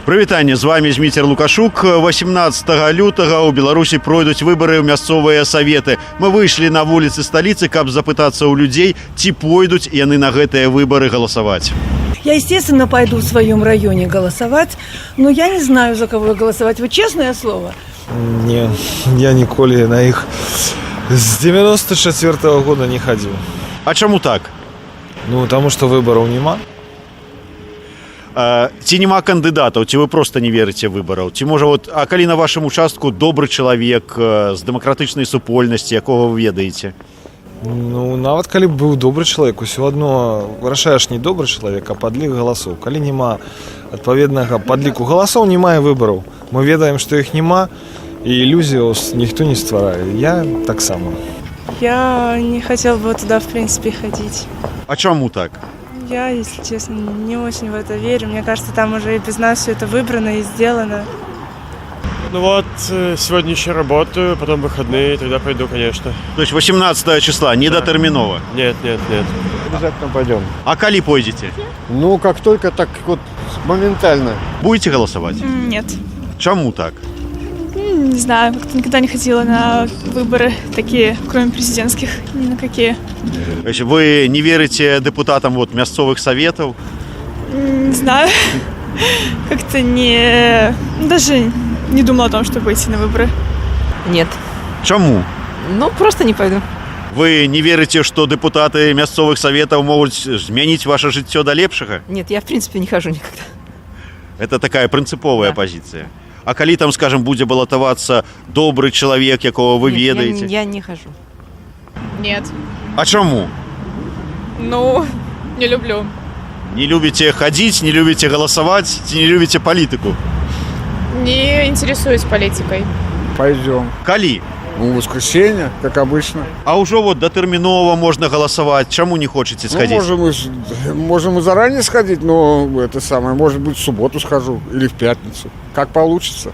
Прывітанне, з вами Зміцер Лукашук. 18 лютага ў Беларусі пройдуць выбары ў мясцовыя саветы. Мы выйшлі на вуліцы сталіцы, каб запытацца ў людзей, ці пойдуць яны на гэтыя выбары галасаваць. Я, естественно, пойду в своем районе голосовать, но я не знаю, за кого голосовать. Вы честное слово? Не, я ніколі на іх з 94-го года не хадзіў. А чаму так? Ну, таму што выбараў няма. Ці няма кандыдатаў, ці вы проста не верыце выбараў? Ці можа, а калі на вашым участку добры чалавек з дэмакратычнай супольнасці, якога вы ведаеце? Ну, нават калі б быў добры чалавек, усё адно вырашаеш не добры чалавек, а падлік галасоў. Калі няма адпаведнага падліку галасоў, не мае выбараў. Мы ведаем, што іх няма, і ілюзію ніхто не стварае. Я таксама. Я не хотел бы туда, в принципе, ходить. А чаму так? Я, если честно, не очень в это верю. Мне кажется, там уже и без нас все это выбрано и сделано. Ну вот, сегодня еще работаю, потом выходные, тогда пойду, конечно. То есть 18 числа, недотерминово? Нет. Обязательно пойдем. А калі пойдете? Ну, как только, так вот моментально. Будете голосовать? Нет. Чаму так? Не знаю, как-то никогда не ходила на выборы такие, кроме президентских, ни на какие. То есть вы не верите депутатам мясцовых советов? Не знаю. Как-то не... Даже не думала о том, чтобы идти на выборы. Нет. Чаму? Ну, просто не пойду. Вы не верите, что депутаты мясцовых советов могут изменить ваше жыццё да лепшага? Нет, я в принципе не хожу никогда. Это такая принциповая позиция. А калі там, скажем, будзе балатавацца добрый чалавек, якого вы Нет, ведаеце? Я не хожу. Нет. А чаму? Ну, не люблю. Не любите ходить, не любите голосовать, не любите политику? Не интересуюсь политикой. Пойдем. Калі? Ну, воскресенье, как обычно. А ўжо датэрмінова можна галасаваць. Чаму не хочаце сходить? Ну, можем и заранее сходить, но это самое, может быть, в субботу схожу или в пятницу. Как получится.